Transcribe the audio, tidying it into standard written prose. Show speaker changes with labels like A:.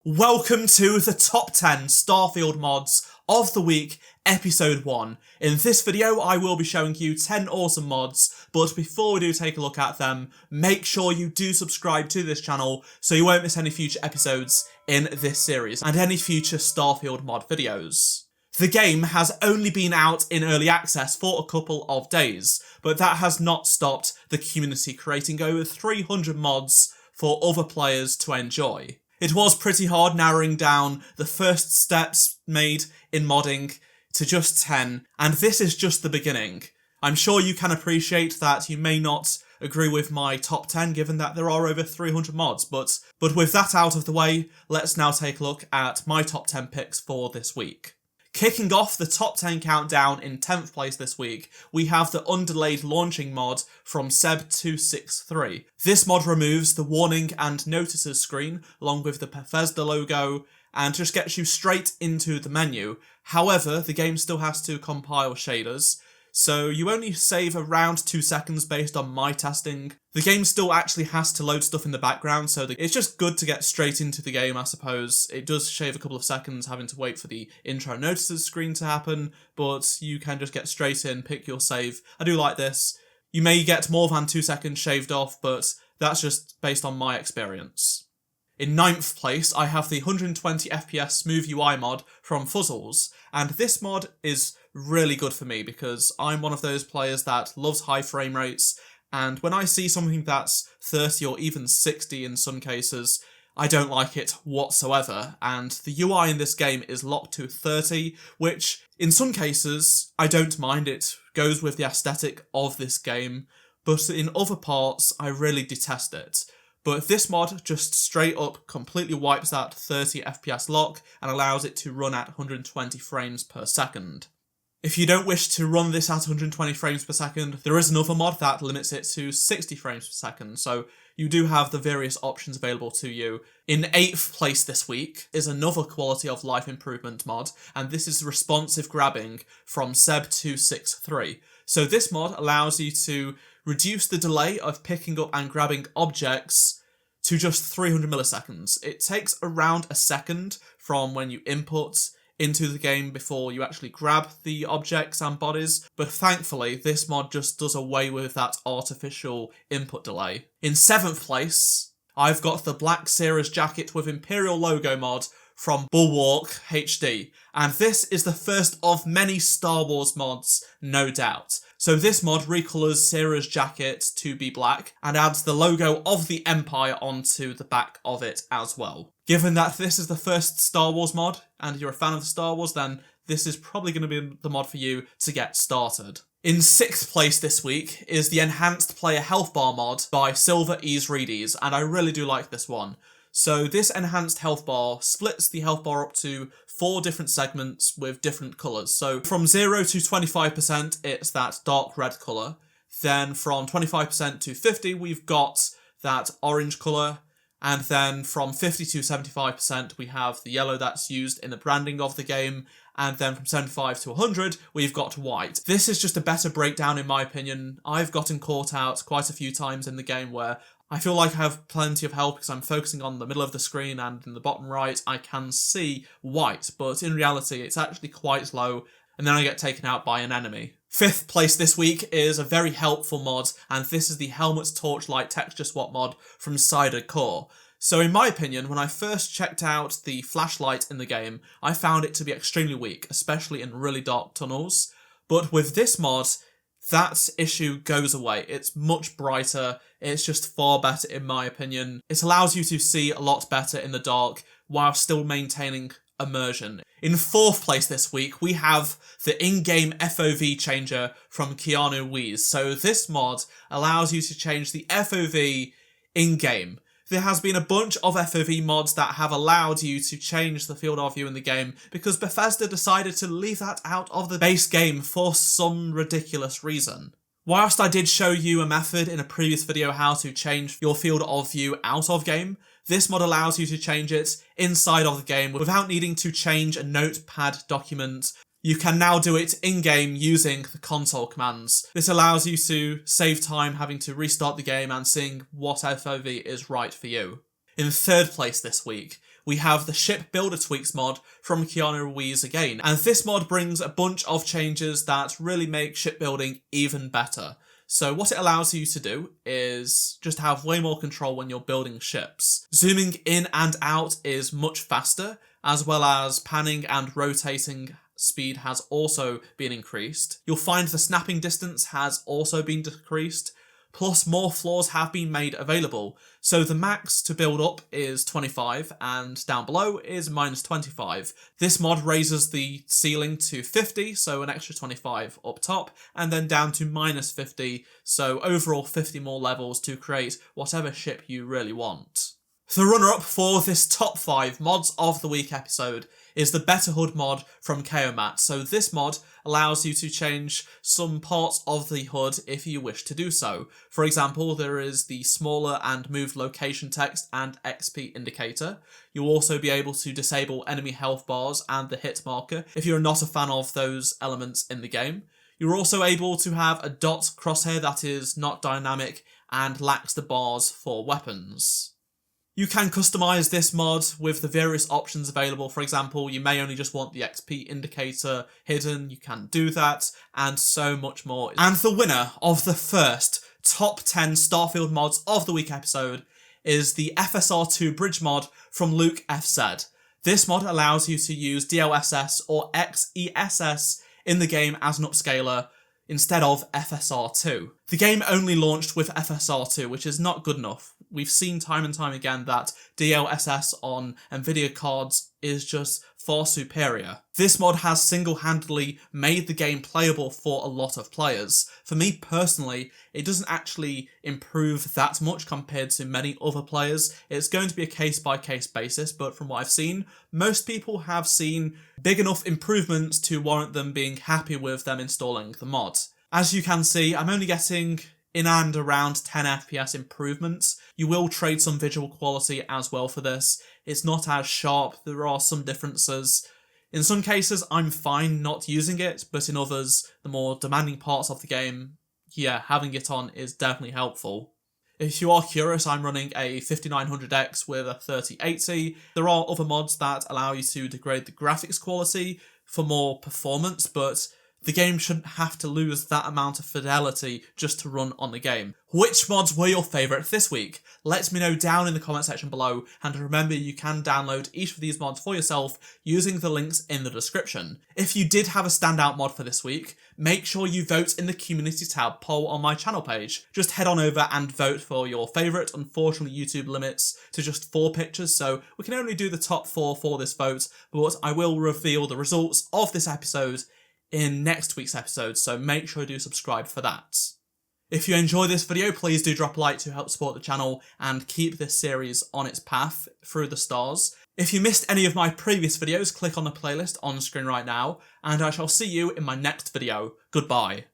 A: Welcome to the top 10 Starfield mods of the week, episode 1. In this video, I will be showing you 10 awesome mods, but before we do take a look at them, make sure you do subscribe to this channel so you won't miss any future episodes in this series and any future Starfield mod videos. The game has only been out in early access for a couple of days, but that has not stopped the community creating over 300 mods for other players to enjoy. It was pretty hard narrowing down the first steps made in modding to just 10, and this is just the beginning. I'm sure you can appreciate that you may not agree with my top 10 given that there are over 300 mods, but with that out of the way, let's now take a look at my top 10 picks for this week. Kicking off the top 10 countdown in 10th place this week, we have the Underlaid Launching mod from FSR2 This mod removes the warning and notices screen along with the Bethesda logo and just gets you straight into the menu. However, the game still has to compile shaders, so you only save around 2 seconds based on my testing. The game still actually has to load stuff in the background, so it's just good to get straight into the game, I suppose. It does shave a couple of seconds having to wait for the intro notices screen to happen, but you can just get straight in, pick your save. I do like this. You may get more than 2 seconds shaved off, but that's just based on my experience. In 9th place, I have the 120 FPS Smooth UI mod from Fuzzles, and this mod is really good for me because I'm one of those players that loves high frame rates, and when I see something that's 30 or even 60 in some cases, I don't like it whatsoever, and the UI in this game is locked to 30, which in some cases I don't mind. It goes with the aesthetic of this game, but in other parts I really detest it. But this mod just straight up completely wipes that 30 FPS lock and allows it to run at 120 frames per second. If you don't wish to run this at 120 frames per second, there is another mod that limits it to 60 frames per second, so you do have the various options available to you. In 8th place this week is another quality of life improvement mod, and this is responsive grabbing from FSR2 So this mod allows you to reduce the delay of picking up and grabbing objects to just 300 milliseconds. It takes around a second from when you input into the game before you actually grab the objects and bodies, but thankfully this mod just does away with that artificial input delay. In 7th place, I've got the Black Series Jacket with Imperial logo mod from Bulwark HD, and this is the first of many Star Wars mods, no doubt. So this mod recolors Series Jacket to be black and adds the logo of the Empire onto the back of it as well. Given that this is the first Star Wars mod, and you're a fan of Star Wars, then this is probably going to be the mod for you to get started. In 6th place this week is the Enhanced Player Health Bar mod by Silver Ease Reedies, and I really do like this one. So this enhanced health bar splits the health bar up to 4 different segments with different colours. So from 0 to 25% it's that dark red colour. Then from 25% to 50 we've got that orange colour. And then from 50 to 75% we have the yellow that's used in the branding of the game. And then from 75 to 100 we've got white. This is just a better breakdown in my opinion. I've gotten caught out quite a few times in the game where I feel like I have plenty of help because I'm focusing on the middle of the screen, and in the bottom right I can see white, but in reality it's actually quite low, and then I get taken out by an enemy. 5th place this week is a very helpful mod, and this is the Helmet's Torchlight Texture Swap mod from Cider Core. So in my opinion, when I first checked out the flashlight in the game, I found it to be extremely weak, especially in really dark tunnels. But with this mod, that issue goes away. It's much brighter, it's just far better in my opinion. It allows you to see a lot better in the dark while still maintaining immersion. In 4th place this week, we have the in-game FOV Changer from Keanu Reeves. So this mod allows you to change the FOV in-game. There has been a bunch of FOV mods that have allowed you to change the field of view in the game because Bethesda decided to leave that out of the base game for some ridiculous reason. Whilst I did show you a method in a previous video how to change your field of view out of game, this mod allows you to change it inside of the game without needing to change a notepad document. You can now do it in-game using the console commands. This allows you to save time having to restart the game and seeing what FOV is right for you. In 3rd place this week, we have the Ship Builder Tweaks mod from Keanu Ruiz again, and this mod brings a bunch of changes that really make shipbuilding even better. So what it allows you to do is just have way more control when you're building ships. Zooming in and out is much faster, as well as panning and rotating speed has also been increased. You'll find the snapping distance has also been decreased, plus more floors have been made available. So the max to build up is 25 and down below is minus 25. This mod raises the ceiling to 50, so an extra 25 up top, and then down to minus 50, so overall 50 more levels to create whatever ship you really want. The runner-up for this top 5 mods of the week episode is the Better Hood mod from Kaomat. So this mod allows you to change some parts of the HUD if you wish to do so. For example, there is the smaller and moved location text and XP indicator. You'll also be able to disable enemy health bars and the hit marker if you're not a fan of those elements in the game. You're also able to have a dot crosshair that is not dynamic and lacks the bars for weapons. You can customise this mod with the various options available. For example, you may only just want the XP indicator hidden, you can do that, and so much more. And the winner of the first top 10 Starfield mods of the week episode is the FSR2 Bridge mod from Luke FZ. This mod allows you to use DLSS or XESS in the game as an upscaler instead of FSR2. The game only launched with FSR2, which is not good enough. We've seen time and time again that DLSS on Nvidia cards is just far superior. This mod has single-handedly made the game playable for a lot of players. For me personally, it doesn't actually improve that much compared to many other players. It's going to be a case-by-case basis, but from what I've seen, most people have seen big enough improvements to warrant them being happy with them installing the mod. As you can see, I'm only getting in and around 10 FPS improvements. You will trade some visual quality as well for this. It's not as sharp, there are some differences. In some cases, I'm fine not using it, but in others, the more demanding parts of the game, yeah, having it on is definitely helpful. If you are curious, I'm running a 5900X with a 3080. There are other mods that allow you to degrade the graphics quality for more performance, but the game shouldn't have to lose that amount of fidelity just to run on the game. Which mods were your favourite this week? Let me know down in the comment section below, and remember you can download each of these mods for yourself using the links in the description. If you did have a standout mod for this week, make sure you vote in the community tab poll on my channel page. Just head on over and vote for your favourite. Unfortunately, YouTube limits to just 4 pictures, so we can only do the top 4 for this vote, but I will reveal the results of this episode in next week's episode, so make sure you do subscribe for that. If you enjoy this video, please do drop a like to help support the channel and keep this series on its path through the stars. If you missed any of my previous videos, click on the playlist on screen right now, and I shall see you in my next video. Goodbye.